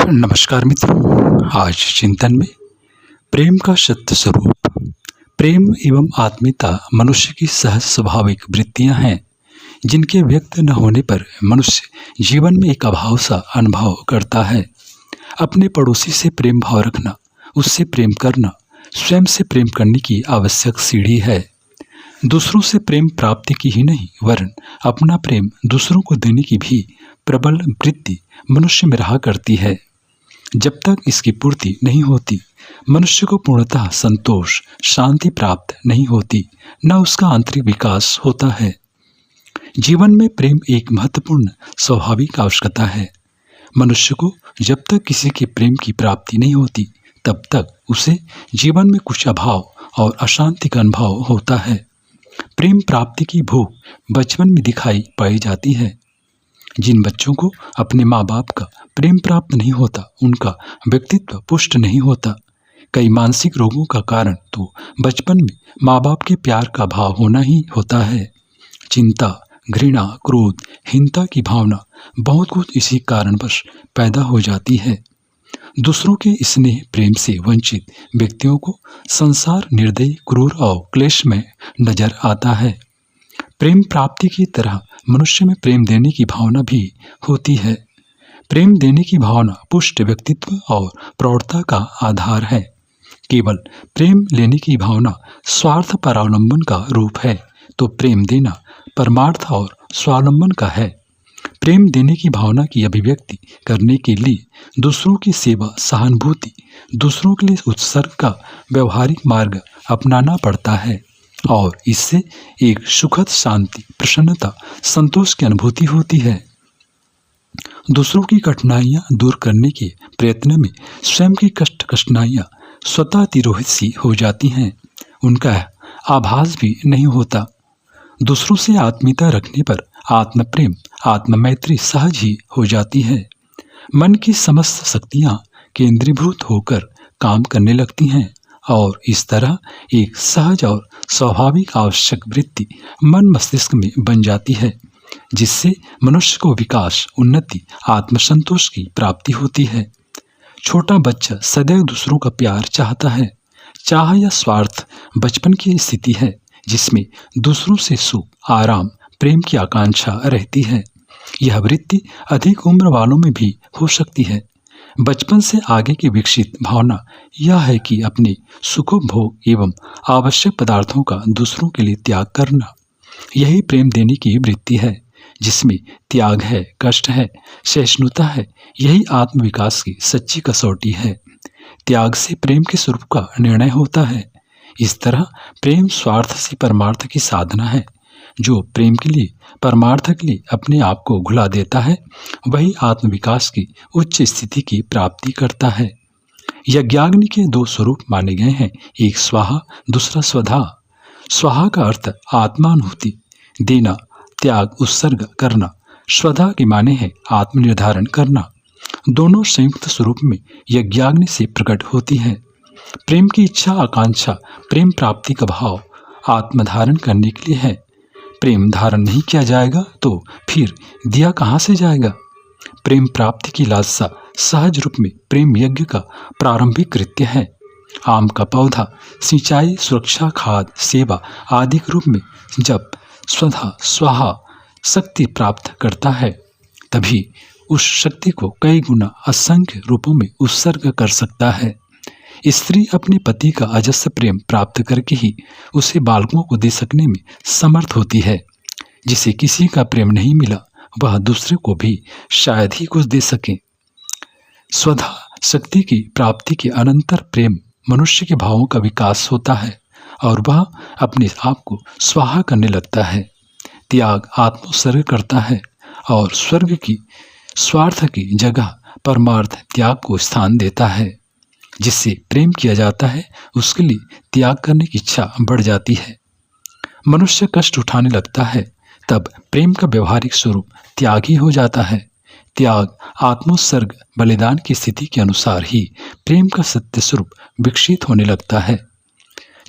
नमस्कार मित्रों, आज चिंतन में प्रेम का सत्य स्वरूप। प्रेम एवं आत्मीयता मनुष्य की सहज स्वाभाविक वृत्तियां हैं, जिनके व्यक्त न होने पर मनुष्य जीवन में एक अभाव सा अनुभव करता है। अपने पड़ोसी से प्रेम भाव रखना, उससे प्रेम करना स्वयं से प्रेम करने की आवश्यक सीढ़ी है। दूसरों से प्रेम प्राप्ति की ही नहीं, वरन अपना प्रेम दूसरों को देने की भी प्रबल वृत्ति मनुष्य में रहा करती है। जब तक इसकी पूर्ति नहीं होती, मनुष्य को पूर्णतः संतोष शांति प्राप्त नहीं होती, न उसका आंतरिक विकास होता है। जीवन में प्रेम एक महत्वपूर्ण स्वाभाविक आवश्यकता है। मनुष्य को जब तक किसी के प्रेम की प्राप्ति नहीं होती, तब तक उसे जीवन में कुछ अभाव और अशांति का अनुभव होता है। प्रेम प्राप्ति की भूख बचपन में दिखाई पाई जाती है। जिन बच्चों को अपने माँ बाप का प्रेम प्राप्त नहीं होता, उनका व्यक्तित्व पुष्ट नहीं होता। कई मानसिक रोगों का कारण तो बचपन में माँ बाप के प्यार का भाव होना ही होता है। चिंता, घृणा, क्रोध, हीनता की भावना बहुत कुछ इसी कारणवश पैदा हो जाती है। दूसरों के स्नेह प्रेम से वंचित व्यक्तियों को संसार निर्दयी, क्रूर और क्लेशमय नजर आता है। प्रेम प्राप्ति की तरह मनुष्य में प्रेम देने की भावना भी होती है। प्रेम देने की भावना पुष्ट व्यक्तित्व और प्रौढ़ता का आधार है। केवल प्रेम लेने की भावना स्वार्थ परावलंबन का रूप है, तो प्रेम देना परमार्थ और स्वावलंबन का है। प्रेम देने की भावना की अभिव्यक्ति करने के लिए दूसरों की सेवा, सहानुभूति, दूसरों के लिए उत्सर्ग का व्यवहारिक मार्ग अपनाना पड़ता है, और इससे एक सुखद शांति, प्रसन्नता, संतोष की अनुभूति होती है। दूसरों की कठिनाइयां दूर करने के प्रयत्न में स्वयं की कठिनाइयां स्वतः तिरोहित सी हो जाती हैं, उनका आभास भी नहीं होता। दूसरों से आत्मीयता रखने पर आत्म प्रेम, आत्म मैत्री सहज ही हो जाती है। मन की समस्त शक्तियां केंद्रीभूत होकर काम करने लगती हैं, और इस तरह एक सहज और स्वाभाविक आवश्यक वृत्ति मन मस्तिष्क में बन जाती है, जिससे मनुष्य को विकास, उन्नति, आत्मसंतोष की प्राप्ति होती है। छोटा बच्चा सदैव दूसरों का प्यार चाहता है। चाह या स्वार्थ बचपन की स्थिति है, जिसमें दूसरों से सुख, आराम, प्रेम की आकांक्षा रहती है। यह वृत्ति अधिक उम्र वालों में भी हो सकती है। बचपन से आगे की विकसित भावना यह है कि अपने सुखोपभोग एवं आवश्यक पदार्थों का दूसरों के लिए त्याग करना। यही प्रेम देने की वृत्ति है, जिसमें त्याग है, कष्ट है, सहिष्णुता है। यही आत्मविकास की सच्ची कसौटी है। त्याग से प्रेम के स्वरूप का निर्णय होता है। इस तरह प्रेम स्वार्थ से परमार्थ की साधना है। जो प्रेम के लिए, परमार्थ के लिए अपने आप को घुला देता है, वही आत्मविकास की उच्च स्थिति की प्राप्ति करता है। यज्ञाग्नि के दो स्वरूप माने गए हैं, एक स्वाहा, दूसरा स्वधा। स्वाहा का अर्थ आत्मानुभूति देना, त्याग, उत्सर्ग करना। स्वधा के माने है आत्मनिर्धारण करना। दोनों संयुक्त स्वरूप में यज्ञाग्नि से प्रकट होती है। प्रेम की इच्छा, आकांक्षा, प्रेम प्राप्ति का भाव आत्मधारण करने के लिए है। प्रेम धारण नहीं किया जाएगा तो फिर दिया कहाँ से जाएगा। प्रेम प्राप्ति की लालसा सहज रूप में प्रेम यज्ञ का प्रारंभिक कृत्य है। आम का पौधा सिंचाई, सुरक्षा, खाद, सेवा आदि के रूप में जब स्वधा, स्वाहा शक्ति प्राप्त करता है, तभी उस शक्ति को कई गुना असंख्य रूपों में उत्सर्ग कर सकता है। स्त्री अपने पति का अजस्र प्रेम प्राप्त करके ही उसे बालकों को दे सकने में समर्थ होती है। जिसे किसी का प्रेम नहीं मिला, वह दूसरे को भी शायद ही कुछ दे सके। स्वधा शक्ति की प्राप्ति के अनंतर प्रेम मनुष्य के भावों का विकास होता है, और वह अपने आप को स्वाहा करने लगता है। त्याग आत्मोत्सर्ग करता है, और स्वर्ग की स्वार्थ की जगह परमार्थ त्याग को स्थान देता है। जिससे प्रेम किया जाता है, उसके लिए त्याग करने की इच्छा बढ़ जाती है। मनुष्य कष्ट उठाने लगता है, तब प्रेम का व्यवहारिक स्वरूप त्याग ही हो जाता है। त्याग, आत्मोत्सर्ग, बलिदान की स्थिति के अनुसार ही प्रेम का सत्य स्वरूप विकसित होने लगता है।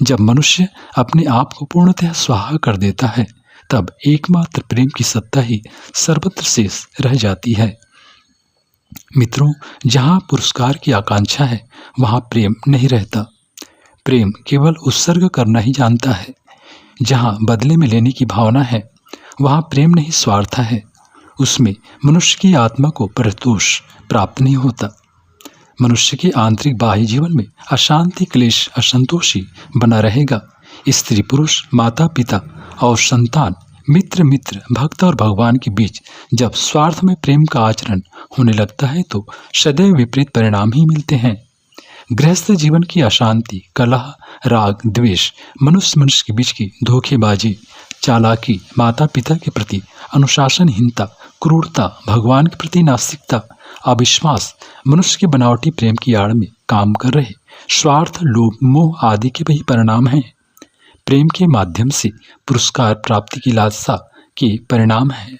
जब मनुष्य अपने आप को पूर्णतः स्वाहा कर देता है, तब एकमात्र प्रेम की सत्ता ही सर्वत्र शेष रह जाती है। मित्रों, जहाँ पुरस्कार की आकांक्षा है वहाँ प्रेम नहीं रहता। प्रेम केवल उत्सर्ग करना ही जानता है। जहाँ बदले में लेने की भावना है वहाँ प्रेम नहीं, स्वार्थ है। उसमें मनुष्य की आत्मा को परितोष प्राप्त नहीं होता। मनुष्य के आंतरिक बाह्य जीवन में अशांति, क्लेश, असंतोषी बना रहेगा। स्त्री पुरुष, माता पिता और संतान, मित्र मित्र, भक्त और भगवान के बीच जब स्वार्थ में प्रेम का आचरण होने लगता है तो सदैव विपरीत परिणाम ही मिलते हैं। गृहस्थ जीवन की अशांति, कलह, राग, द्वेष, मनुष्य मनुष्य के बीच की धोखेबाजी, चालाकी, माता पिता के प्रति अनुशासनहीनता, क्रूरता, भगवान के प्रति नास्तिकता, अविश्वास, मनुष्य के बनावटी प्रेम की आड़ में काम कर रहे स्वार्थ, लोभ, मोह आदि के वही परिणाम हैं। प्रेम के माध्यम से पुरस्कार प्राप्ति की लालसा के परिणाम है।